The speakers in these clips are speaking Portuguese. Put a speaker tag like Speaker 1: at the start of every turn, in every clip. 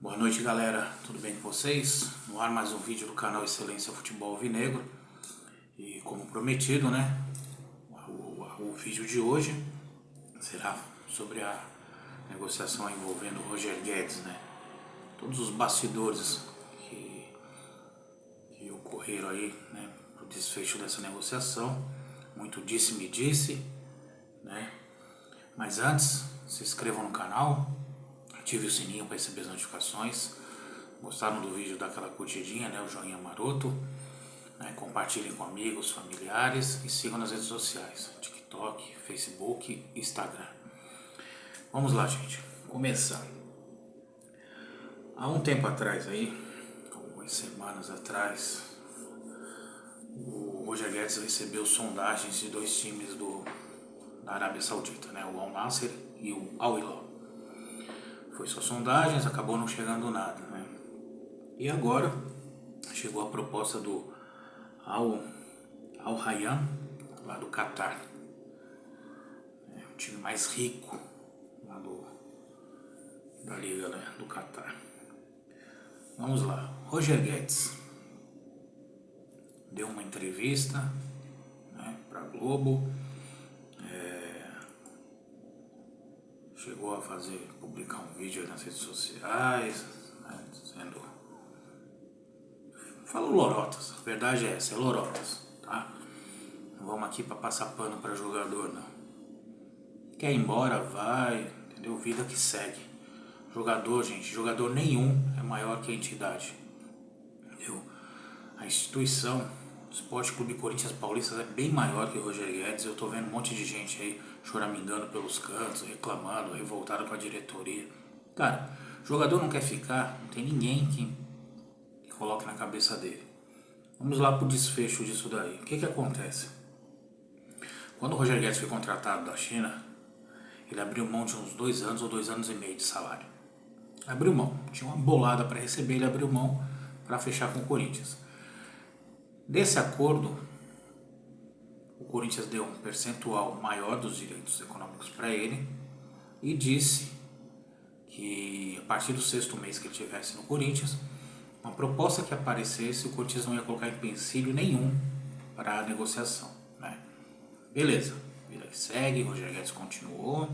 Speaker 1: Boa noite, galera, tudo bem com vocês? No ar mais um vídeo do canal Excelência Futebol Alvinegro. E como prometido, né, o vídeo de hoje será sobre a negociação envolvendo o Roger Guedes, né? Todos os bastidores que ocorreram aí, né, pro desfecho dessa negociação. Muito disse-me disse, né? Mas antes, se inscrevam no canal, ative o sininho para receber as notificações. Gostaram do vídeo, dá aquela curtidinha, né, o joinha maroto, né, compartilhem com amigos, familiares e sigam nas redes sociais, TikTok, Facebook, Instagram. Vamos lá, gente, começar. Há um tempo atrás aí, algumas semanas atrás, o Roger Guedes recebeu sondagens de dois times da Arábia Saudita, né, o Al Nassr e o Al Hilal. Foi só sondagens, acabou não chegando nada, né? E agora chegou a proposta do Al Rayyan, lá do Catar, o time mais rico lá da liga, né, do Catar. Vamos lá, Roger Guedes deu uma entrevista, né, para a Globo, chegou a publicar um vídeo aí nas redes sociais, né, dizendo, fala lorotas, a verdade é essa, é lorotas, tá? Não vamos aqui para passar pano para jogador, não. Quer ir embora, vai, entendeu? Vida que segue. Jogador, gente, jogador nenhum é maior que a entidade, entendeu? A instituição, o Esporte Clube Corinthians Paulista é bem maior que o Roger Guedes. Eu tô vendo um monte de gente aí choramingando pelos cantos, reclamando, revoltado com a diretoria. Cara, jogador não quer ficar, não tem ninguém que coloque na cabeça dele. Vamos lá pro desfecho disso daí. O que acontece? Quando o Roger Guedes foi contratado da China, ele abriu mão de uns 2 anos ou 2 anos e meio de salário. Abriu mão, tinha uma bolada para receber, ele abriu mão para fechar com o Corinthians. Desse acordo, o Corinthians deu um percentual maior dos direitos econômicos para ele e disse que a partir do 6º mês que ele estivesse no Corinthians, uma proposta que aparecesse, o Corinthians não ia colocar empecilho nenhum para a negociação, né? Beleza, vida que segue, Roger Guedes continuou,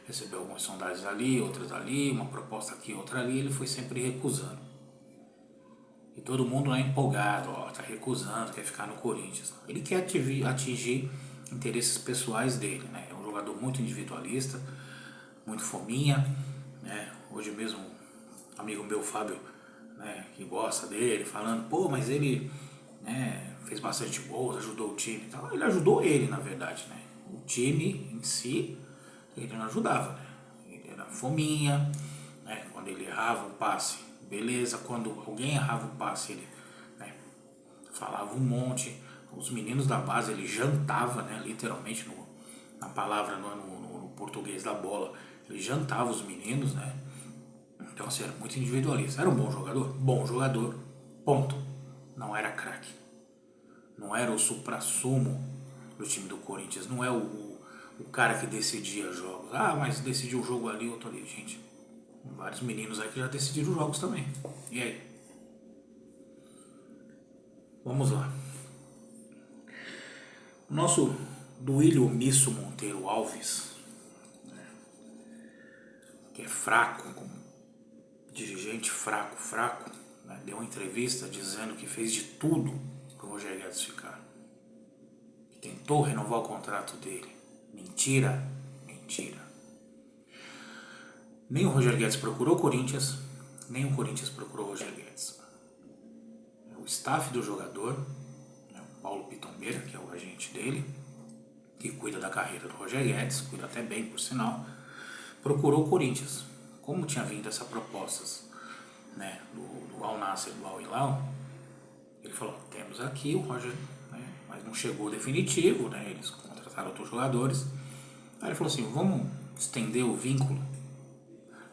Speaker 1: recebeu algumas sondagens ali, outras ali, uma proposta aqui, outra ali, ele foi sempre recusando. E todo mundo lá empolgado, ó, tá recusando, quer ficar no Corinthians. Ele quer atingir interesses pessoais dele, né? É um jogador muito individualista, muito fominha, né? Hoje mesmo, um amigo meu, Fábio, né, que gosta dele, falando, pô, mas ele, né, fez bastante gols, ajudou o time e tal. Ele ajudou ele, na verdade, né? O time em si, ele não ajudava, né? Ele era fominha, né? Quando ele errava um passe, beleza. Quando alguém errava um passe, ele, né, falava um monte. Os meninos da base, ele jantava, né, literalmente, na palavra, no português da bola, ele jantava os meninos, né? Então, assim, era muito individualista. Era um bom jogador? Bom jogador, ponto. Não era craque. Não era o suprassumo do time do Corinthians. Não é o cara que decidia jogos. Ah, mas decidiu um jogo ali, outro ali. Gente, vários meninos aí que já decidiram jogos também. E aí? Vamos lá. O nosso Duílio Misso Monteiro Alves, né, que é fraco, dirigente fraco, né, deu uma entrevista dizendo que fez de tudo para o Roger Guedes ficar. Que tentou renovar o contrato dele. Mentira, mentira. Nem o Roger Guedes procurou o Corinthians, nem o Corinthians procurou o Roger Guedes. O staff do jogador, né, o Paulo Pitombeira, que é o agente dele, que cuida da carreira do Roger Guedes, cuida até bem, por sinal, procurou o Corinthians. Como tinha vindo essas propostas, né, do Al Nassr e do Al Hilal, ele falou, temos aqui o Roger, né, mas não chegou definitivo, né, eles contrataram outros jogadores. Aí ele falou assim, vamos estender o vínculo.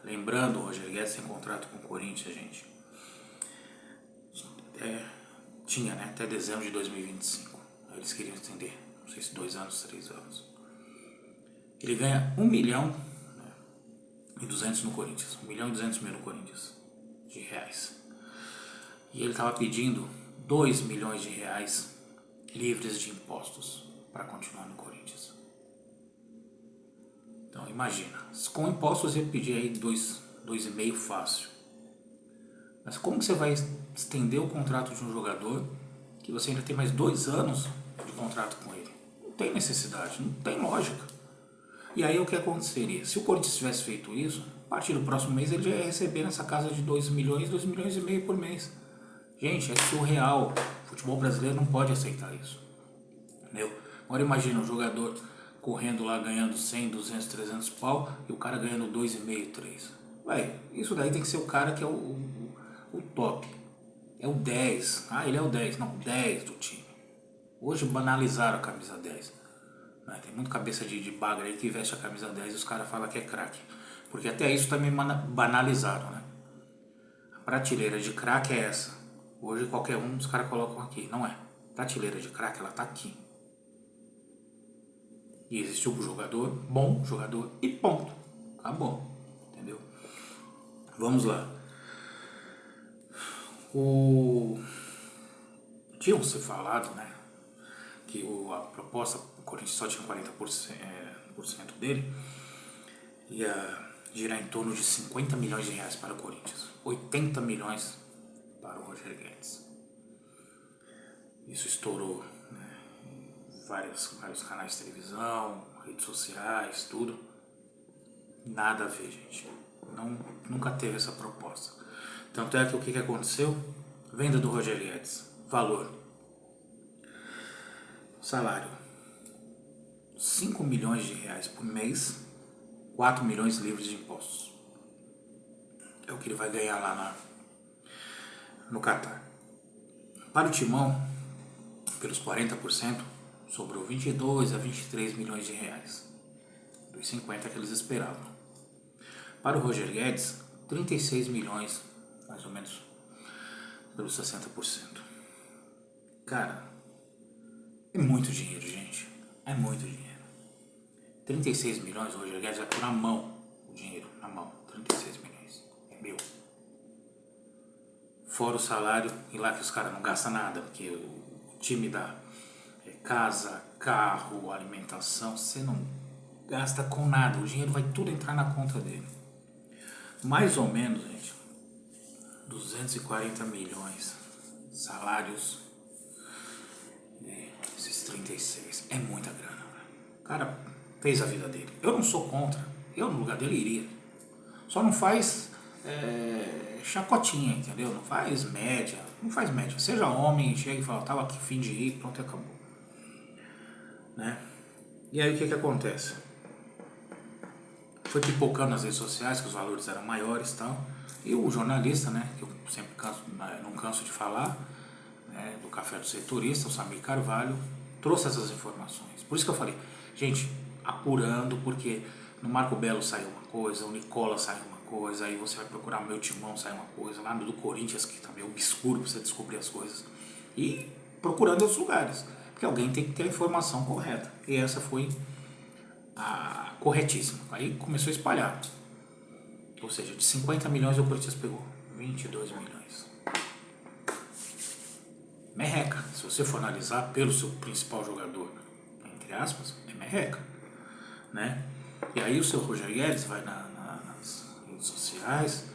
Speaker 1: Lembrando, o Roger Guedes tem contrato com o Corinthians, gente. Tinha, né, até dezembro de 2025. Aí eles queriam estender, não sei se 2 anos, 3 anos. Ele ganha 1 milhão, né, 200 no Corinthians, 1.200.000 no Corinthians de reais. E ele estava pedindo 2 milhões de reais livres de impostos para continuar no Corinthians. Então imagina, com impostos ia pedir aí 2,5 fácil. Mas como que você vai estender o contrato de um jogador que você ainda tem mais 2 anos de contrato com ele? Não tem necessidade, não tem lógica. E aí o que aconteceria? Se o Corinthians tivesse feito isso, a partir do próximo mês ele já ia receber nessa casa de 2 milhões, 2 milhões e meio por mês. Gente, é surreal. O futebol brasileiro não pode aceitar isso. Entendeu? Agora imagina um jogador correndo lá ganhando 100, 200, 300 pau e o cara ganhando 2,5, 3. Vai, isso daí tem que ser o cara que é o top. É o 10. Ah, ele é o 10. Não, 10 do time. Hoje banalizaram a camisa 10. Tem muito cabeça de bagra aí que veste a camisa 10 e os caras falam que é craque. Porque até isso também banalizaram, né? A prateleira de craque é essa. Hoje qualquer um os caras colocam aqui. Não é. Prateleira de craque, ela tá aqui. E existe um jogador, bom jogador e ponto. Acabou. Entendeu? Vamos lá. Tinham se falado, né? Que a proposta, o Corinthians só tinha 40% dele, ia girar em torno de 50 milhões de reais para o Corinthians, 80 milhões para o Roger Guedes. Isso estourou, né, em vários canais de televisão, redes sociais, tudo. Nada a ver, gente. Nunca teve essa proposta. Tanto é que o que aconteceu? Venda do Roger Guedes, valor. Salário, 5 milhões de reais por mês, 4 milhões livres de impostos. É o que ele vai ganhar lá no Catar. Para o Timão, pelos 40%, sobrou 22 a 23 milhões de reais, dos 50 que eles esperavam. Para o Roger Guedes, 36 milhões, mais ou menos, pelos 60%. Cara, é muito dinheiro, gente. É muito dinheiro. 36 milhões, o Roger Guedes vai pôr na mão o dinheiro, na mão. 36 milhões. É meu. Fora o salário, e lá que os caras não gastam nada, porque o time dá casa, carro, alimentação, você não gasta com nada. O dinheiro vai tudo entrar na conta dele. Mais ou menos, gente, 240 milhões. Salários. Esses 36. É muita grana. O cara fez a vida dele. Eu não sou contra. Eu no lugar dele iria. Só não faz chacotinha, entendeu? Não faz média. Não faz média. Seja homem, chega e fala, tava aqui fim de ir, pronto, acabou. Né? E aí o que acontece? Foi pipocando nas redes sociais que os valores eram maiores e tal. E o jornalista, né, que eu sempre não canso de falar, né, do Café do Setorista, o Samir Carvalho, trouxe essas informações. Por isso que eu falei, gente, apurando, porque no Marco Belo saiu uma coisa, o Nicola saiu uma coisa, aí você vai procurar Meu Timão, sai uma coisa, lá no do Corinthians, que também é obscuro pra você descobrir as coisas. E procurando em outros lugares, porque alguém tem que ter a informação correta. E essa foi a corretíssima. Aí começou a espalhar. Ou seja, de 50 milhões o Corinthians pegou 22 milhões. Merreca. Se você for analisar pelo seu principal jogador, entre aspas, é merreca. Né? E aí o seu Roger Guedes vai nas redes sociais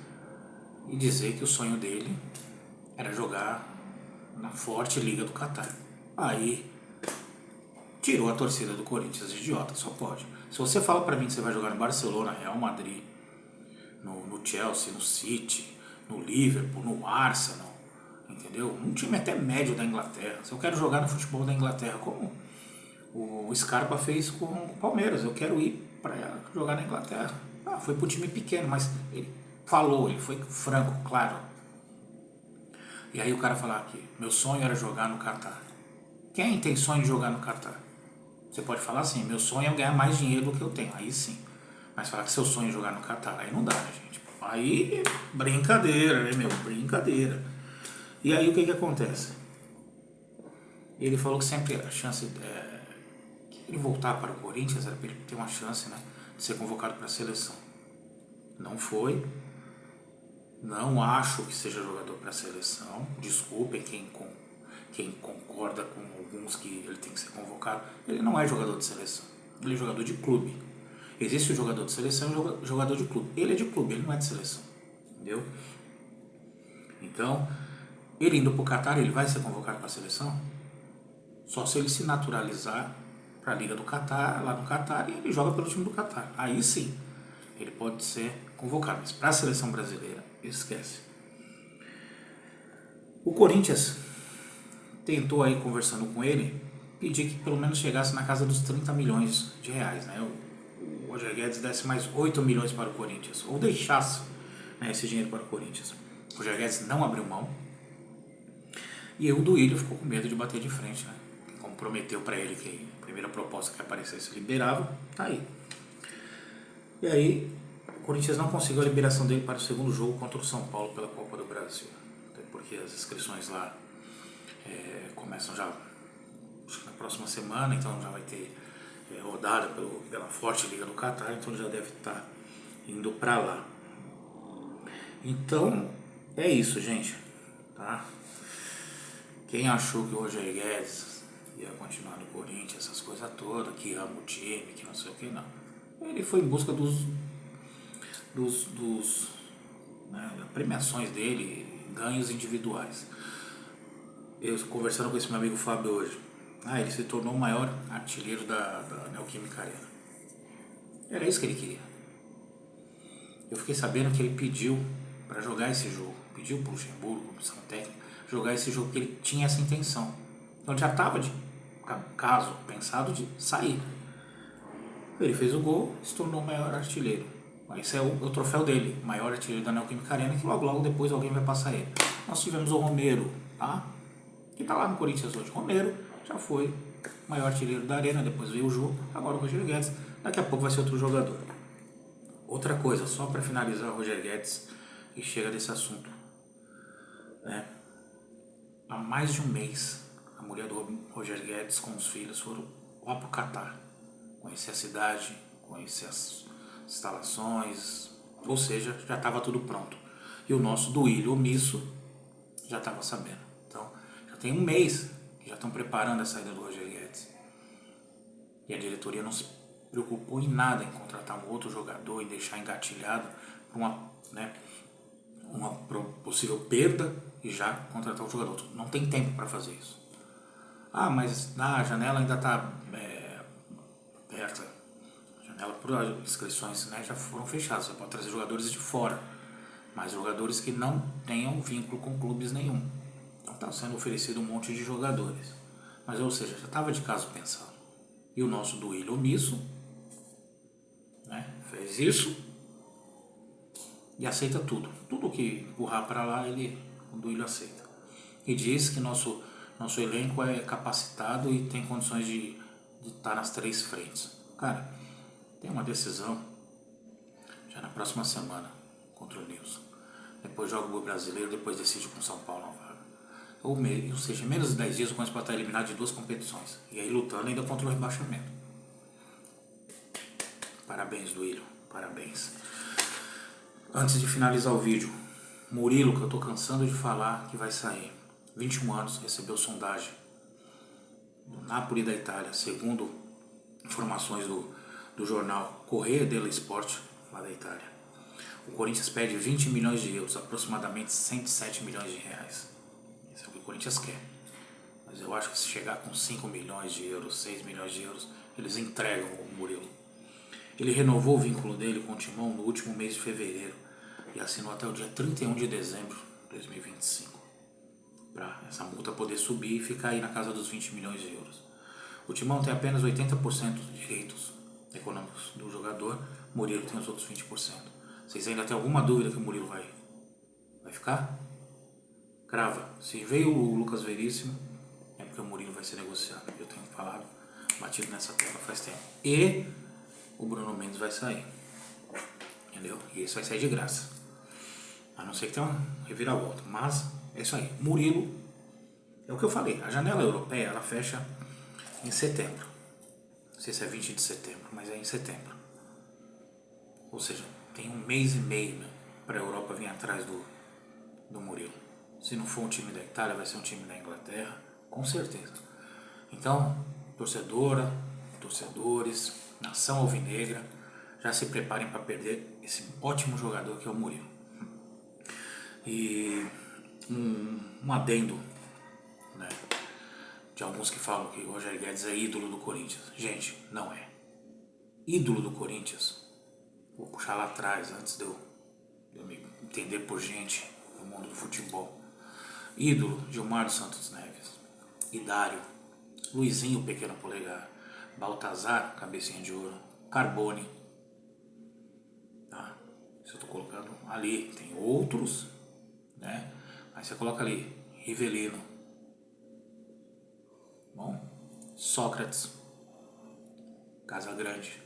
Speaker 1: e dizer que o sonho dele era jogar na forte Liga do Catar. Aí tirou a torcida do Corinthians de idiota, só pode. Se você fala pra mim que você vai jogar no Barcelona, Real Madrid, no Chelsea, no City, no Liverpool, no Arsenal, entendeu? Um time até médio da Inglaterra. Se eu quero jogar no futebol da Inglaterra, como o Scarpa fez com o Palmeiras, eu quero ir para jogar na Inglaterra. Foi pro time pequeno, mas ele falou, ele foi franco, claro. E aí o cara falar aqui, meu sonho era jogar no Catar. Quem tem sonho de jogar no Catar? Você pode falar assim, meu sonho é ganhar mais dinheiro do que eu tenho, aí sim. Mas falar que seu sonho é jogar no Catar, aí não dá, né, gente? Aí, brincadeira, né, meu? Brincadeira. E aí o que acontece? Ele falou que sempre a chance que ele voltar para o Corinthians era para ele ter uma chance, né, de ser convocado para a seleção. Não foi. Não acho que seja jogador para a seleção. Desculpem quem concorda com alguns que ele tem que ser convocado. Ele não é jogador de seleção. Ele é jogador de clube. Existe o jogador de seleção e o jogador de clube. Ele é de clube, ele não é de seleção. Entendeu? Então, ele indo para o Catar, ele vai ser convocado para a seleção? Só se ele se naturalizar para a Liga do Catar, lá no Catar, e ele joga pelo time do Catar. Aí sim, ele pode ser convocado. Mas para a seleção brasileira, esquece. O Corinthians tentou aí, conversando com ele, pedir que pelo menos chegasse na casa dos 30 milhões de reais, né? O Roger Guedes desse mais 8 milhões para o Corinthians, ou deixasse, né, esse dinheiro para o Corinthians. O Roger Guedes não abriu mão. E o Duílio ficou com medo de bater de frente, né? Como prometeu para ele que a primeira proposta que aparecesse liberava, tá aí. E aí, o Corinthians não conseguiu a liberação dele para o segundo jogo contra o São Paulo pela Copa do Brasil. Até porque as inscrições lá começam já na próxima semana, então já vai ter rodada pela forte Liga do Catar, então ele já deve estar indo para lá. Então, é isso, gente, tá? Quem achou que o Roger Guedes ia continuar no Corinthians, essas coisas todas, que ama o time, que não sei o que, não. Ele foi em busca das premiações dele, ganhos individuais. Eu conversando com esse meu amigo Fábio hoje, ele se tornou o maior artilheiro da Neoquímica Arena. Era isso que ele queria. Eu fiquei sabendo que ele pediu para jogar esse jogo, pediu para o Luxemburgo, comissão técnica, jogar esse jogo, porque ele tinha essa intenção. Então ele já estava de caso pensado de sair. Ele fez o gol, se tornou o maior artilheiro. Esse é o troféu dele, maior artilheiro da Neoquímica Arena, que logo depois alguém vai passar ele. Nós tivemos o Romero, tá? Que tá lá no Corinthians hoje. Romero já foi maior artilheiro da Arena, depois veio o Jô, agora o Roger Guedes. Daqui a pouco vai ser outro jogador. Outra coisa, só para finalizar o Roger Guedes, e chega desse assunto. Há mais de um mês, a mulher do Roger Guedes com os filhos foram lá pro Catar. Conhecer a cidade, conhecer as instalações, ou seja, já estava tudo pronto. E o nosso Duílio omisso já estava sabendo. Então, já tem um mês que já estão preparando a saída do Roger Guedes. E a diretoria não se preocupou em nada em contratar um outro jogador e deixar engatilhado uma possível perda e já contratar o jogador. Não tem tempo para fazer isso. Mas a janela ainda está aberta. A janela para inscrições, né, já foram fechadas. Você pode trazer jogadores de fora, mas jogadores que não tenham vínculo com clubes nenhum. Então está sendo oferecido um monte de jogadores. Mas, ou seja, já estava de caso pensado. E o nosso Duílio omisso, né, fez isso e aceita tudo. Tudo que empurrar para lá, o Duílio aceita. E diz que nosso elenco é capacitado e tem condições de estar nas 3 frentes. Cara, tem uma decisão já na próxima semana contra o Nilson. Depois joga o Brasileiro, depois decide com o São Paulo na vaga. Ou seja, em menos de 10 dias o Corinthians pode estar eliminado de 2 competições. E aí lutando ainda contra o rebaixamento. Parabéns, Duílio. Parabéns. Antes de finalizar o vídeo, Murilo, que eu estou cansando de falar que vai sair. 21 anos, recebeu sondagem do Napoli da Itália, segundo informações do jornal Corriere dello Sport, lá da Itália. O Corinthians pede 20 milhões de euros, aproximadamente 107 milhões de reais. Isso é o que o Corinthians quer. Mas eu acho que se chegar com 5 milhões de euros, 6 milhões de euros, eles entregam o Murilo. Ele renovou o vínculo dele com o Timão no último mês de fevereiro e assinou até o dia 31 de dezembro de 2025. Para essa multa poder subir e ficar aí na casa dos 20 milhões de euros. O Timão tem apenas 80% dos direitos econômicos do jogador, Murilo tem os outros 20%. Vocês ainda têm alguma dúvida que o Murilo vai ficar? Crava. Se veio o Lucas Veríssimo, é porque o Murilo vai ser negociado. Eu tenho falado, batido nessa tecla faz tempo. E o Bruno Mendes vai sair. Entendeu? E esse vai sair de graça. A não ser que tenha uma reviravolta. Mas é isso aí. Murilo, é o que eu falei. A janela europeia, ela fecha em setembro. Não sei se é 20 de setembro, mas é em setembro. Ou seja, tem 1 mês e meio, né, para a Europa vir atrás do Murilo. Se não for um time da Itália, vai ser um time da Inglaterra, com certeza. Então, torcedora, torcedores, nação alvinegra, já se preparem para perder esse ótimo jogador que é o Murilo. E um adendo, né, de alguns que falam que o Roger Guedes é ídolo do Corinthians. Gente, não é. Ídolo do Corinthians, vou puxar lá atrás, antes de eu me entender por gente no mundo do futebol. Ídolo, Gilmar dos Santos Neves, Idário, Luizinho Pequeno Polegar, Baltazar Cabecinha de Ouro, Carbone. Tá? Se eu estou colocando ali, tem outros, né? Aí você coloca ali, Rivelino, bom? Sócrates, Casagrande,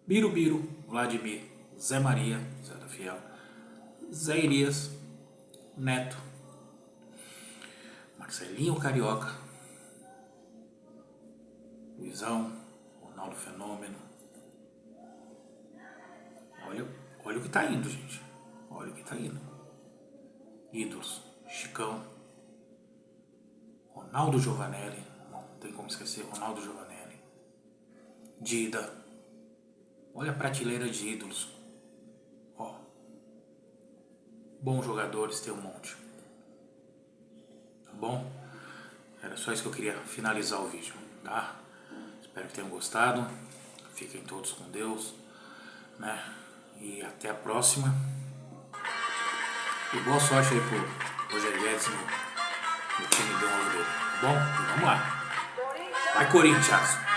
Speaker 1: Birubiru, Vladimir, Zé Maria, Zé da Fiel, Zé Irias, Neto, Marcelinho Carioca, Luizão, Ronaldo Fenômeno. Olha o que tá indo, gente. Olha o que tá indo. Ídolos, Chicão, Ronaldo Giovanelli, não tem como esquecer, Ronaldo Giovanelli, Dida. Olha a prateleira de ídolos. Ó, bons jogadores tem um monte. Tá bom? Era só isso que eu queria finalizar o vídeo, tá? Espero que tenham gostado. Fiquem todos com Deus, né? E até a próxima. E boa sorte aí pro Roger Guedes no time do Alvinegro. Bom, vamos lá. Vai, Corinthians!